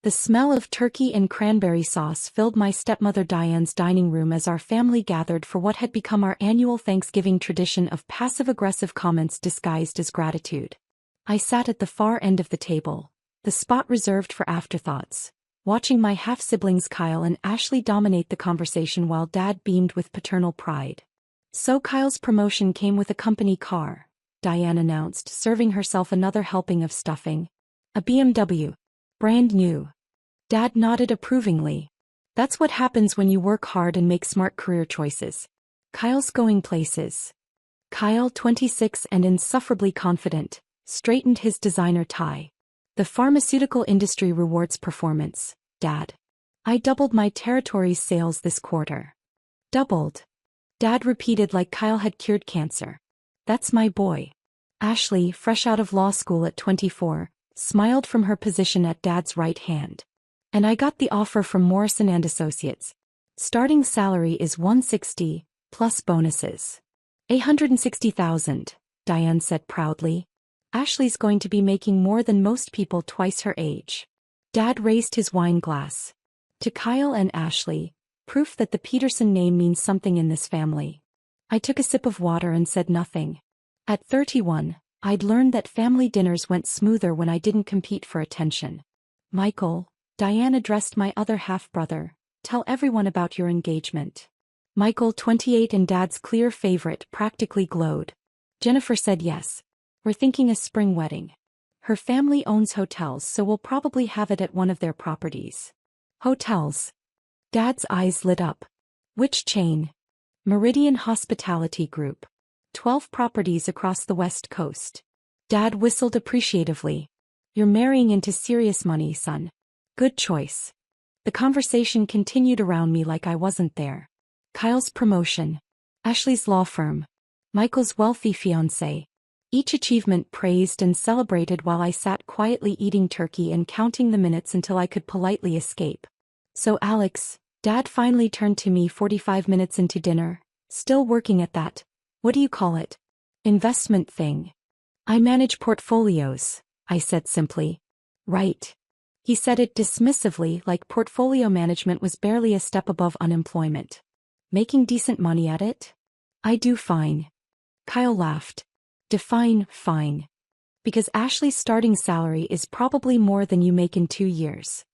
The smell of turkey and cranberry sauce filled my stepmother Diane's dining room as our family gathered for what had become our annual Thanksgiving tradition of passive-aggressive comments disguised as gratitude. I sat at the far end of the table, the spot reserved for afterthoughts, watching my half-siblings Kyle and Ashley dominate the conversation while Dad beamed with paternal pride. "So Kyle's promotion came with a company car," Diane announced, serving herself another helping of stuffing. "A BMW. Brand new." Dad nodded approvingly. "That's what happens when you work hard and make smart career choices. Kyle's going places." Kyle, 26 and insufferably confident, straightened his designer tie. "The pharmaceutical industry rewards performance, Dad. I doubled my territory's sales this quarter." "Doubled?" Dad repeated like Kyle had cured cancer. "That's my boy." Ashley, fresh out of law school at 24, smiled from her position at Dad's right hand. "And I got the offer from Morrison and Associates. Starting salary is $160, plus bonuses." $160,000, Diane said proudly. "Ashley's going to be making more than most people twice her age." Dad raised his wine glass. "To Kyle and Ashley, proof that the Peterson name means something in this family." I took a sip of water and said nothing. At 31, I'd learned that family dinners went smoother when I didn't compete for attention. "Michael," Diane addressed my other half-brother, "tell everyone about your engagement." Michael, 28 and Dad's clear favorite, practically glowed. Jennifer said yes. "We're thinking a spring wedding. Her family owns hotels, so we'll probably have it at one of their properties." "Hotels?" Dad's eyes lit up. "Which chain?" "Meridian Hospitality Group. 12 properties across the West Coast." Dad whistled appreciatively. "You're marrying into serious money, son. Good choice." The conversation continued around me like I wasn't there. Kyle's promotion. Ashley's law firm. Michael's wealthy fiancé. Each achievement praised and celebrated while I sat quietly eating turkey and counting the minutes until I could politely escape. "So Alex," Dad finally turned to me 45 minutes into dinner, "still working at that, what do you call it? Investment thing?" "I manage portfolios," I said simply. "Right." He said it dismissively, like portfolio management was barely a step above unemployment. "Making decent money at it?" "I do fine." Kyle laughed. "Define fine." "Because Ashley's starting salary is probably more than you make in 2 years."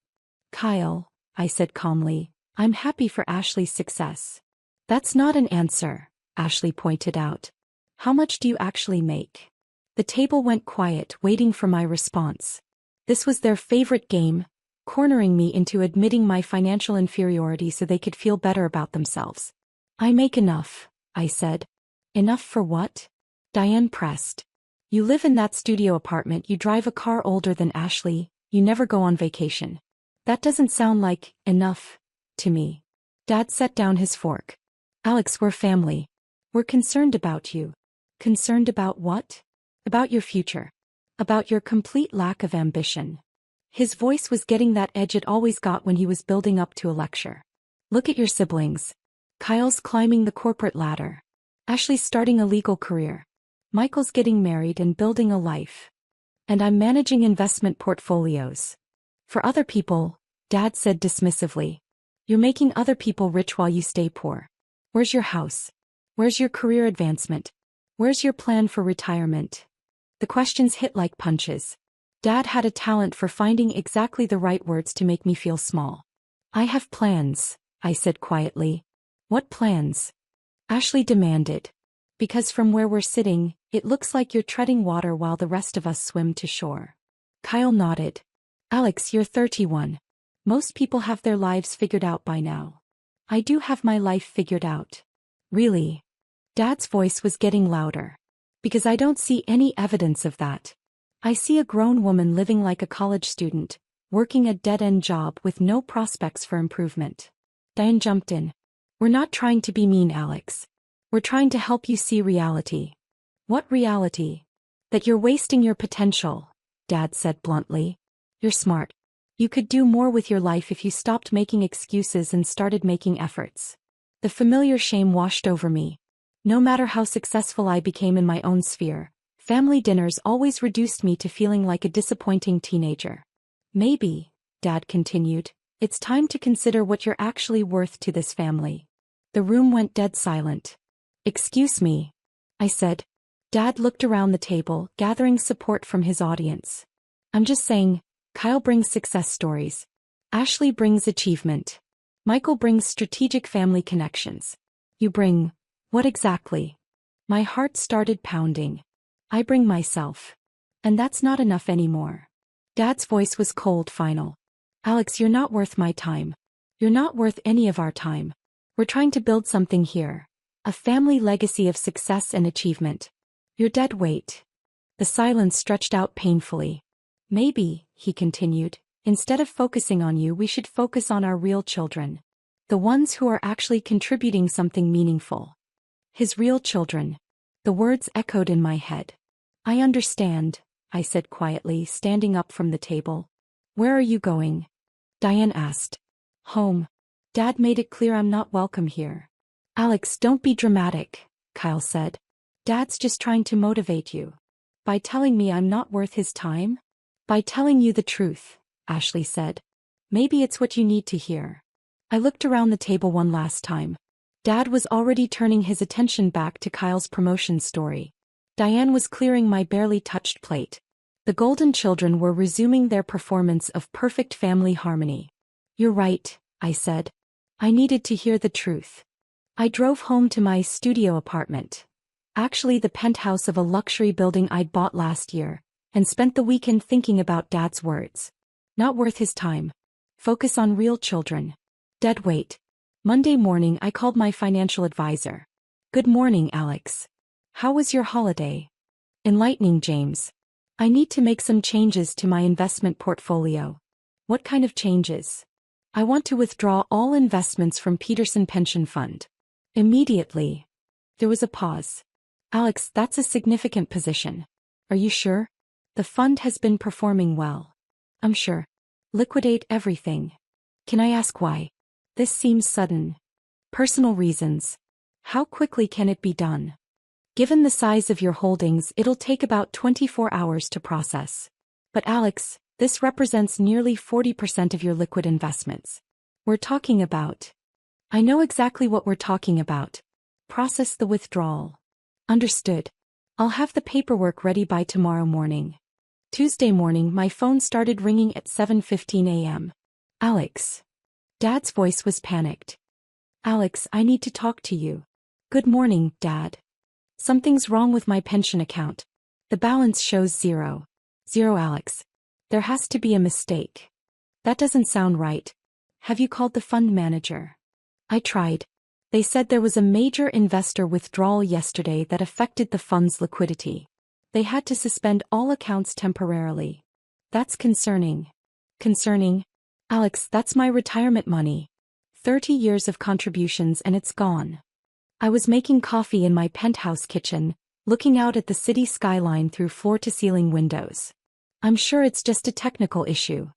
"Kyle," I said calmly, "I'm happy for Ashley's success." "That's not an answer," Ashley pointed out. "How much do you actually make?" The table went quiet, waiting for my response. This was their favorite game, cornering me into admitting my financial inferiority so they could feel better about themselves. "I make enough," I said. "Enough for what?" Diane pressed. "You live in that studio apartment, you drive a car older than Ashley, you never go on vacation. That doesn't sound like enough to me." Dad set down his fork. "Alex, we're family. We're concerned about you." "Concerned about what?" "About your future. About your complete lack of ambition." His voice was getting that edge it always got when he was building up to a lecture. "Look at your siblings. Kyle's climbing the corporate ladder. Ashley's starting a legal career. Michael's getting married and building a life. And I'm managing investment portfolios. For other people," Dad said dismissively. "You're making other people rich while you stay poor. Where's your house? Where's your career advancement? Where's your plan for retirement?" The questions hit like punches. Dad had a talent for finding exactly the right words to make me feel small. "I have plans," I said quietly. "What plans?" Ashley demanded. "Because from where we're sitting, it looks like you're treading water while the rest of us swim to shore." Kyle nodded. "Alex, you're 31. Most people have their lives figured out by now. I do have my life figured out." "Really?" Dad's voice was getting louder. "Because I don't see any evidence of that. I see a grown woman living like a college student, working a dead-end job with no prospects for improvement." Diane jumped in. "We're not trying to be mean, Alex. We're trying to help you see reality." "What reality?" "That you're wasting your potential," Dad said bluntly. "You're smart. You could do more with your life if you stopped making excuses and started making efforts." The familiar shame washed over me. No matter how successful I became in my own sphere, family dinners always reduced me to feeling like a disappointing teenager. Maybe Dad continued, it's time to consider what you're actually worth to this family. The room went dead silent. Excuse me, I said. Dad looked around the table, gathering support from his audience. I'm just saying, Kyle brings success stories. Ashley brings achievement. Michael brings strategic family connections. You bring, what exactly? My heart started pounding. I bring myself. And that's not enough anymore. Dad's voice was cold, final. Alex, you're not worth my time. You're not worth any of our time. We're trying to build something here. A family legacy of success and achievement. You're dead weight. The silence stretched out painfully. Maybe, he continued, instead of focusing on you, we should focus on our real children. The ones who are actually contributing something meaningful. His real children. The words echoed in my head. I understand, I said quietly, standing up from the table. Where are you going? Diane asked. Home. Dad made it clear I'm not welcome here. Alex, don't be dramatic, Kyle said. Dad's just trying to motivate you. By telling me I'm not worth his time? By telling you the truth, Ashley said. Maybe it's what you need to hear. I looked around the table one last time. Dad was already turning his attention back to Kyle's promotion story. Diane was clearing my barely touched plate. The Golden children were resuming their performance of perfect family harmony. You're right, I said. I needed to hear the truth. I drove home to my studio apartment. Actually the penthouse of a luxury building I'd bought last year, and spent the weekend thinking about Dad's words. Not worth his time. Focus on real children. Dead weight. Monday morning I called my financial advisor. Good morning, Alex. How was your holiday? Enlightening, James. I need to make some changes to my investment portfolio. What kind of changes? I want to withdraw all investments from Peterson Pension Fund. Immediately. There was a pause. Alex, that's a significant position. Are you sure? The fund has been performing well. I'm sure. Liquidate everything. Can I ask why? This seems sudden. Personal reasons. How quickly can it be done? Given the size of your holdings, it'll take about 24 hours to process. But Alex, this represents nearly 40% of your liquid investments. We're talking about. I know exactly what we're talking about. Process the withdrawal. Understood. I'll have the paperwork ready by tomorrow morning. Tuesday morning my phone started ringing at 7:15 a.m. Alex. Dad's voice was panicked. Alex, I need to talk to you. Good morning, Dad. Something's wrong with my pension account. The balance shows zero. Zero, Alex. There has to be a mistake. That doesn't sound right. Have you called the fund manager? I tried. They said there was a major investor withdrawal yesterday that affected the fund's liquidity. They had to suspend all accounts temporarily. That's concerning. Concerning? Alex, that's my retirement money. 30 years of contributions and it's gone. I was making coffee in my penthouse kitchen, looking out at the city skyline through floor-to-ceiling windows. I'm sure it's just a technical issue.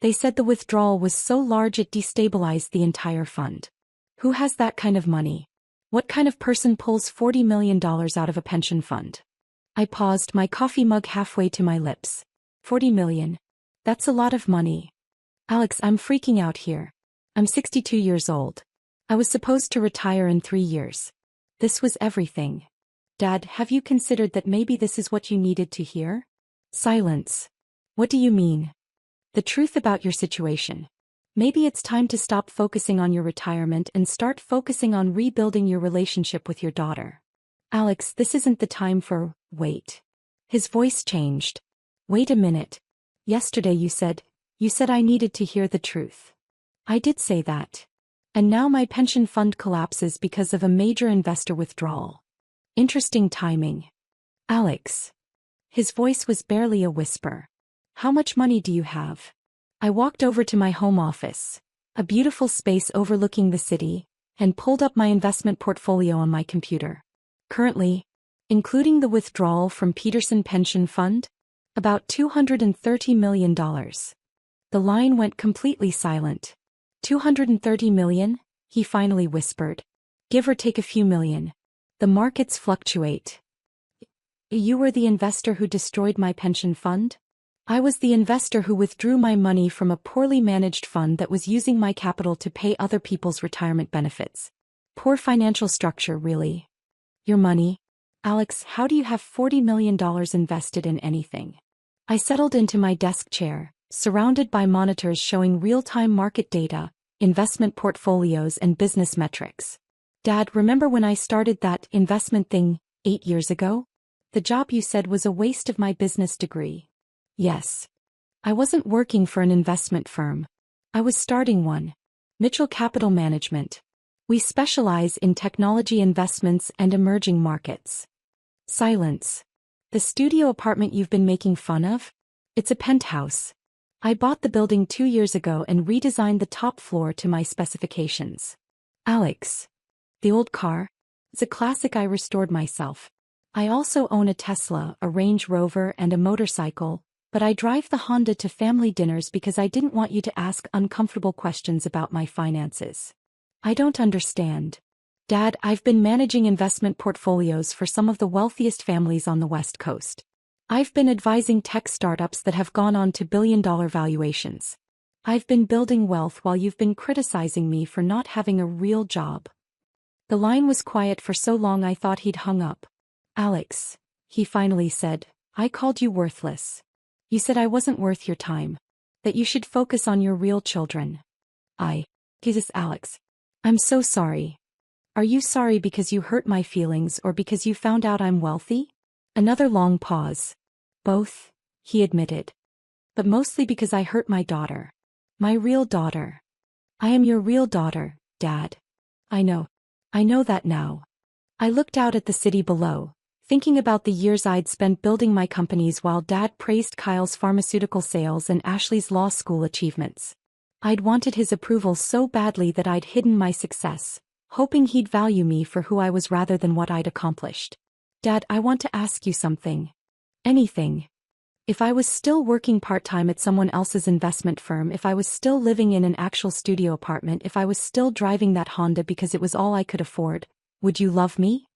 They said the withdrawal was so large it destabilized the entire fund. Who has that kind of money? What kind of person pulls $40 million out of a pension fund? I paused, my coffee mug halfway to my lips. 40 million. That's a lot of money. Alex, I'm freaking out here. I'm 62 years old. I was supposed to retire in 3 years. This was everything. Dad, have you considered that maybe this is what you needed to hear? Silence. What do you mean? The truth about your situation. Maybe it's time to stop focusing on your retirement and start focusing on rebuilding your relationship with your daughter. Alex, this isn't the time for, wait. His voice changed. Wait a minute. Yesterday you said I needed to hear the truth. I did say that. And now my pension fund collapses because of a major investor withdrawal. Interesting timing. Alex. His voice was barely a whisper. How much money do you have? I walked over to my home office, a beautiful space overlooking the city, and pulled up my investment portfolio on my computer. Currently, including the withdrawal from Peterson Pension Fund, about $230 million. The line went completely silent. 230 million, he finally whispered. Give or take a few million. The markets fluctuate. You were the investor who destroyed my pension fund? I was the investor who withdrew my money from a poorly managed fund that was using my capital to pay other people's retirement benefits. Poor financial structure, really. Your money? Alex, how do you have $40 million invested in anything? I settled into my desk chair, surrounded by monitors showing real-time market data, investment portfolios and business metrics. Dad, remember when I started that investment thing 8 years ago? The job you said was a waste of my business degree. Yes. I wasn't working for an investment firm. I was starting one. Mitchell Capital Management. We specialize in technology investments and emerging markets. Silence. The studio apartment you've been making fun of? It's a penthouse. I bought the building 2 years ago and redesigned the top floor to my specifications. Alex. The old car? It's a classic I restored myself. I also own a Tesla, a Range Rover and a motorcycle, but I drive the Honda to family dinners because I didn't want you to ask uncomfortable questions about my finances. I don't understand. Dad, I've been managing investment portfolios for some of the wealthiest families on the West Coast. I've been advising tech startups that have gone on to billion-dollar valuations. I've been building wealth while you've been criticizing me for not having a real job. The line was quiet for so long I thought he'd hung up. Alex, he finally said, I called you worthless. You said I wasn't worth your time. That you should focus on your real children. Jesus, Alex. I'm so sorry. Are you sorry because you hurt my feelings or because you found out I'm wealthy? Another long pause. Both, he admitted. But mostly because I hurt my daughter. My real daughter. I am your real daughter, Dad. I know that now. I looked out at the city below, thinking about the years I'd spent building my companies while Dad praised Kyle's pharmaceutical sales and Ashley's law school achievements. I'd wanted his approval so badly that I'd hidden my success, hoping he'd value me for who I was rather than what I'd accomplished. Dad, I want to ask you something. Anything. If I was still working part-time at someone else's investment firm, if I was still living in an actual studio apartment, if I was still driving that Honda because it was all I could afford, would you love me?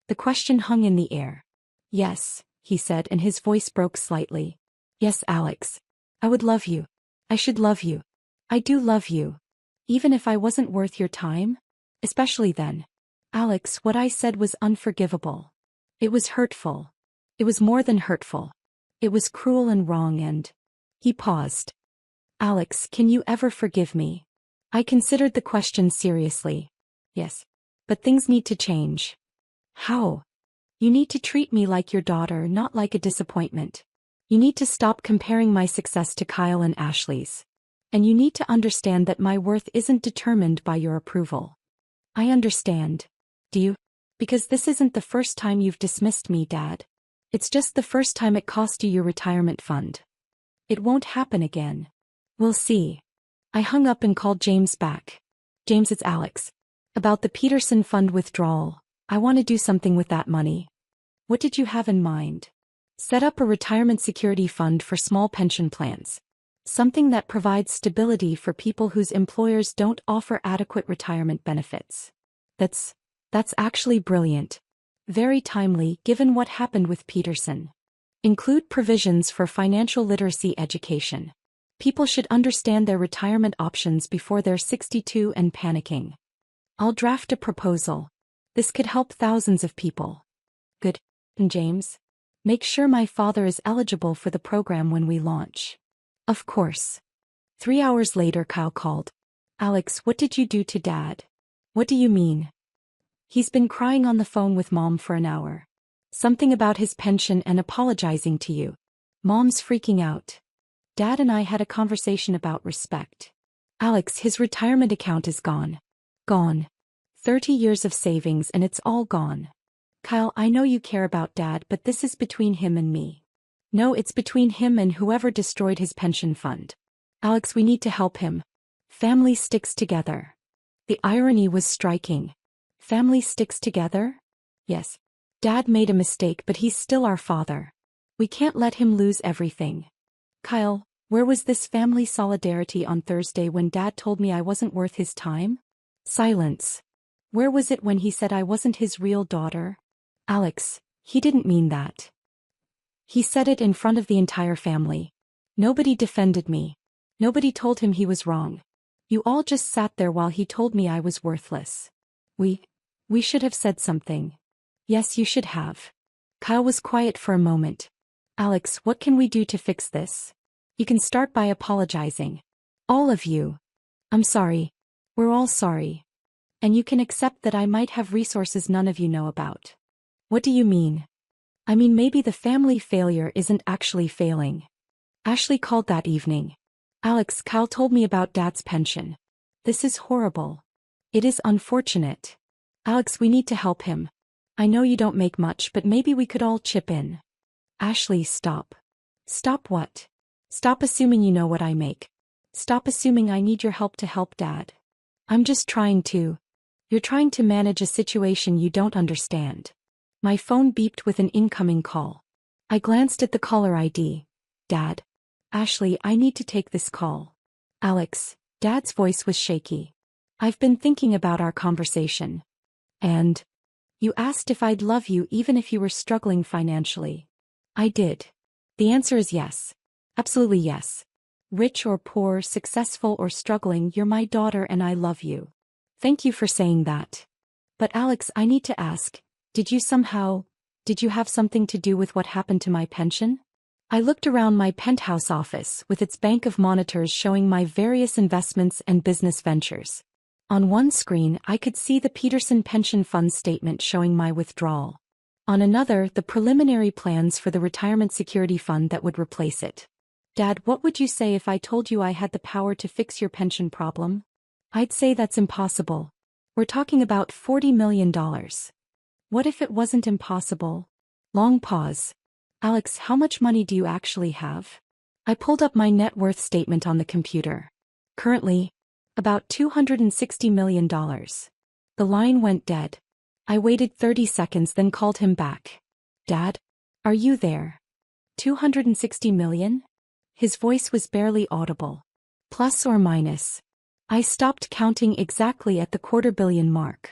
The question hung in the air. Yes, he said, and his voice broke slightly. Yes, Alex. I would love you. I should love you. I do love you. Even if I wasn't worth your time? Especially then. Alex, what I said was unforgivable. It was hurtful. It was more than hurtful. It was cruel and wrong and... He paused. Alex, can you ever forgive me? I considered the question seriously. Yes. But things need to change. How? You need to treat me like your daughter, not like a disappointment. You need to stop comparing my success to Kyle and Ashley's. And you need to understand that my worth isn't determined by your approval. I understand. Do you? Because this isn't the first time you've dismissed me, Dad. It's just the first time it cost you your retirement fund. It won't happen again. We'll see. I hung up and called James back. James, it's Alex. About the Peterson fund withdrawal. I want to do something with that money. What did you have in mind? Set up a retirement security fund for small pension plans. Something that provides stability for people whose employers don't offer adequate retirement benefits. That's actually brilliant. Very timely given what happened with Peterson. Include provisions for financial literacy education. People should understand their retirement options before they're 62 and panicking. I'll draft a proposal. This could help thousands of people. Good. And James? Make sure my father is eligible for the program when we launch. Of course. 3 hours later, Kyle called. Alex, what did you do to Dad? What do you mean? He's been crying on the phone with Mom for an hour. Something about his pension and apologizing to you. Mom's freaking out. Dad and I had a conversation about respect. Alex, his retirement account is gone. Gone. 30 years of savings and it's all gone. Kyle, I know you care about Dad, but this is between him and me. No, it's between him and whoever destroyed his pension fund. Alex, we need to help him. Family sticks together. The irony was striking. Family sticks together? Yes. Dad made a mistake, but he's still our father. We can't let him lose everything. Kyle, where was this family solidarity on Thursday when Dad told me I wasn't worth his time? Silence. Where was it when he said I wasn't his real daughter? Alex, he didn't mean that. He said it in front of the entire family. Nobody defended me. Nobody told him he was wrong. You all just sat there while he told me I was worthless. We should have said something. Yes, you should have. Kyle was quiet for a moment. Alex, what can we do to fix this? You can start by apologizing. All of you. I'm sorry. We're all sorry. And you can accept that I might have resources none of you know about. What do you mean? I mean, maybe the family failure isn't actually failing. Ashley called that evening. Alex, Kyle told me about Dad's pension. This is horrible. It is unfortunate. Alex, we need to help him. I know you don't make much, but maybe we could all chip in. Ashley, stop. Stop what? Stop assuming you know what I make. Stop assuming I need your help to help Dad. I'm just trying to. You're trying to manage a situation you don't understand. My phone beeped with an incoming call. I glanced at the caller ID. Dad. Ashley, I need to take this call. Alex. Dad's voice was shaky. I've been thinking about our conversation. And? You asked if I'd love you even if you were struggling financially. I did. The answer is yes. Absolutely yes. Rich or poor, successful or struggling, you're my daughter and I love you. Thank you for saying that. But Alex, I need to ask, did you have something to do with what happened to my pension? I looked around my penthouse office with its bank of monitors showing my various investments and business ventures. On one screen, I could see the Peterson Pension Fund statement showing my withdrawal. On another, the preliminary plans for the retirement security fund that would replace it. Dad, what would you say if I told you I had the power to fix your pension problem? I'd say that's impossible. We're talking about $40 million. What if it wasn't impossible? Long pause. Alex, how much money do you actually have? I pulled up my net worth statement on the computer. Currently, about $260 million. The line went dead. I waited 30 seconds, then called him back. Dad? Are you there? 260 million? His voice was barely audible. Plus or minus. I stopped counting exactly at the $250 million mark.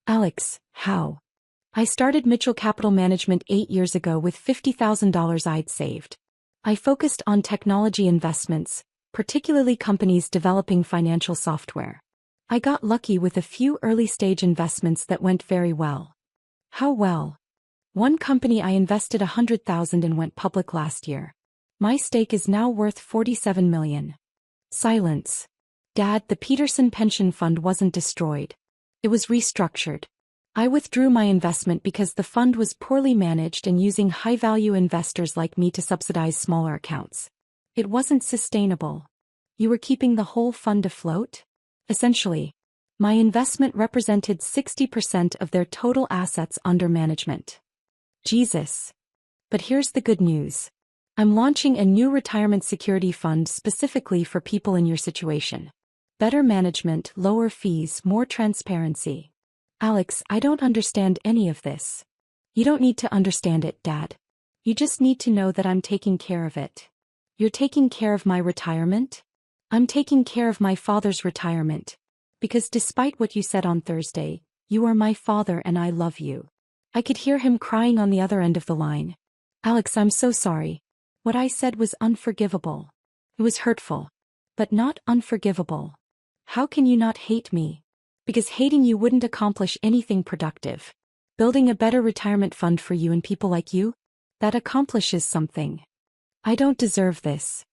Alex, how? I started Mitchell Capital Management 8 years ago with $50,000 I'd saved. I focused on technology investments, particularly companies developing financial software. I got lucky with a few early-stage investments that went very well. How well? One company I invested $100,000 in went public last year. My stake is now worth $47 million. Silence. Dad, the Peterson Pension Fund wasn't destroyed. It was restructured. I withdrew my investment because the fund was poorly managed and using high-value investors like me to subsidize smaller accounts. It wasn't sustainable. You were keeping the whole fund afloat? Essentially. My investment represented 60% of their total assets under management. Jesus. But here's the good news. I'm launching a new retirement security fund specifically for people in your situation. Better management, lower fees, more transparency. Alex, I don't understand any of this. You don't need to understand it, Dad. You just need to know that I'm taking care of it. You're taking care of my retirement? I'm taking care of my father's retirement. Because despite what you said on Thursday, you are my father and I love you. I could hear him crying on the other end of the line. Alex, I'm so sorry. What I said was unforgivable. It was hurtful. But not unforgivable. How can you not hate me? Because hating you wouldn't accomplish anything productive. Building a better retirement fund for you and people like you? That accomplishes something. I don't deserve this.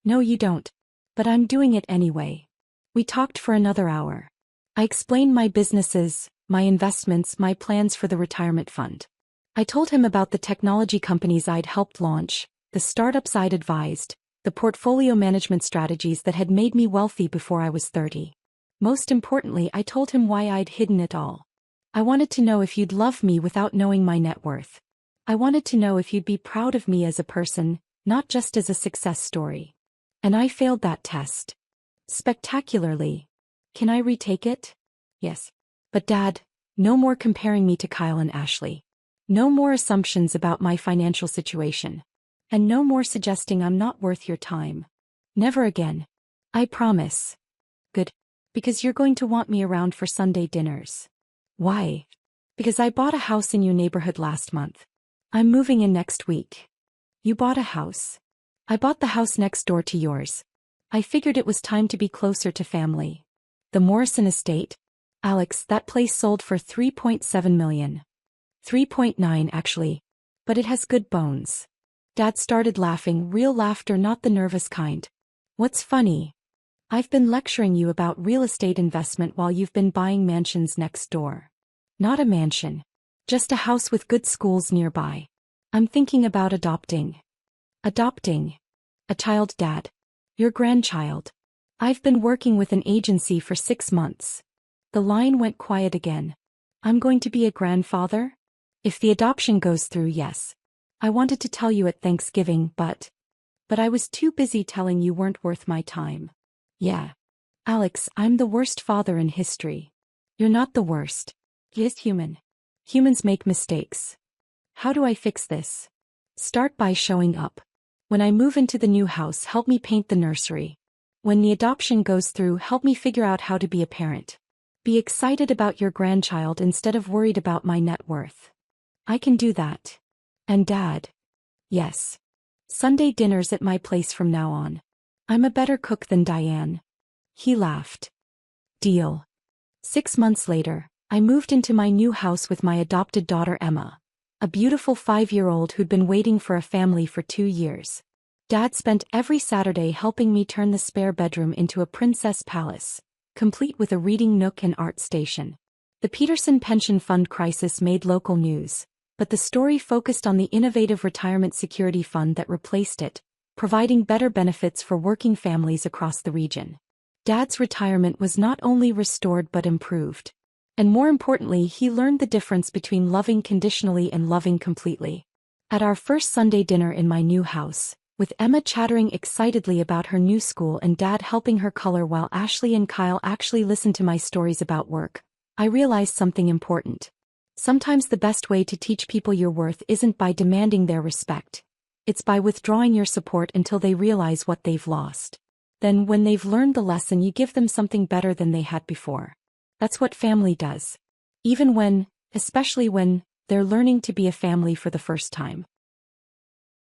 No, you don't. But I'm doing it anyway. We talked for another hour. I explained my businesses, my investments, my plans for the retirement fund. I told him about the technology companies I'd helped launch, the startups I'd advised, the portfolio management strategies that had made me wealthy before I was 30. Most importantly, I told him why I'd hidden it all. I wanted to know if you'd love me without knowing my net worth. I wanted to know if you'd be proud of me as a person, not just as a success story. And I failed that test. Spectacularly. Can I retake it? Yes. But Dad, no more comparing me to Kyle and Ashley. No more assumptions about my financial situation. And no more suggesting I'm not worth your time. Never again. I promise. Good. Because you're going to want me around for Sunday dinners. Why? Because I bought a house in your neighborhood last month. I'm moving in next week. You bought a house. I bought the house next door to yours. I figured it was time to be closer to family. The Morrison estate? Alex, that place sold for 3.7 million. 3.9 actually. But it has good bones. Dad started laughing, real laughter, not the nervous kind. What's funny? I've been lecturing you about real estate investment while you've been buying mansions next door. Not a mansion. Just a house with good schools nearby. I'm thinking about adopting. Adopting? A child, Dad. Your grandchild. I've been working with an agency for 6 months. The line went quiet again. I'm going to be a grandfather? If the adoption goes through, yes. I wanted to tell you at Thanksgiving, but I was too busy telling you weren't worth my time. Yeah. Alex, I'm the worst father in history. You're not the worst. He's human. Humans make mistakes. How do I fix this? Start by showing up. When I move into the new house, help me paint the nursery. When the adoption goes through, help me figure out how to be a parent. Be excited about your grandchild instead of worried about my net worth. I can do that. And Dad? Yes. Sunday dinners at my place from now on. I'm a better cook than Diane. He laughed. Deal. 6 months later, I moved into my new house with my adopted daughter Emma, a beautiful 5-year-old who'd been waiting for a family for 2 years. Dad spent every Saturday helping me turn the spare bedroom into a princess palace, complete with a reading nook and art station. The Peterson Pension Fund crisis made local news, but the story focused on the innovative retirement security fund that replaced it, providing better benefits for working families across the region. Dad's retirement was not only restored but improved. And more importantly, he learned the difference between loving conditionally and loving completely. At our first Sunday dinner in my new house, with Emma chattering excitedly about her new school and Dad helping her color while Ashley and Kyle actually listened to my stories about work, I realized something important. Sometimes the best way to teach people your worth isn't by demanding their respect. It's by withdrawing your support until they realize what they've lost. Then, when they've learned the lesson, you give them something better than they had before. That's what family does. Especially when, they're learning to be a family for the first time.